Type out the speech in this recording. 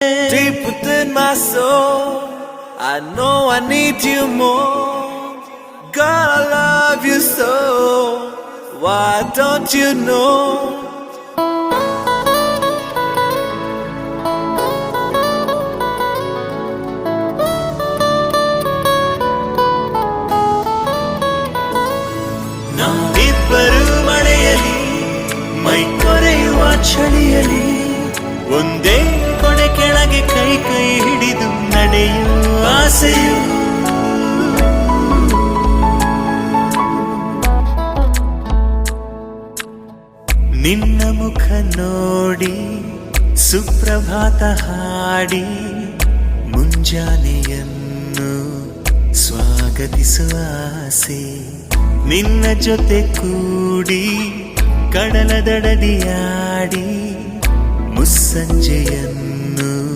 Deep within my soul, I know I need you more. God, I love you so. Why don't you know? ನಾವಿಬ್ಬರು ಮಳೆಯಲಿ ಮೈ ಕೊರೆಯುವ ಚಳಿಯಲಿ ಒಂದೇ ಕೊಡೆ ಕೆಳಗೆ ಕೈ ಕೈ ಹಿಡಿದು ನಡೆಯುವ ಆಸೆಯು ನಿನ್ನ ಮುಖ ನೋಡಿ ಸುಪ್ರಭಾತ ಹಾಡಿ ಮುಂಜಾನೆಯನ್ನು ಸ್ವಾಗತಿಸುವ ಆಸೆ ನಿನ್ನ ಜೊತೆ ಕೂಡಿ ಕಡಲ ದಡದಿಯಾಡಿ ಮುಸ್ಸಂಜೆಯನ್ನು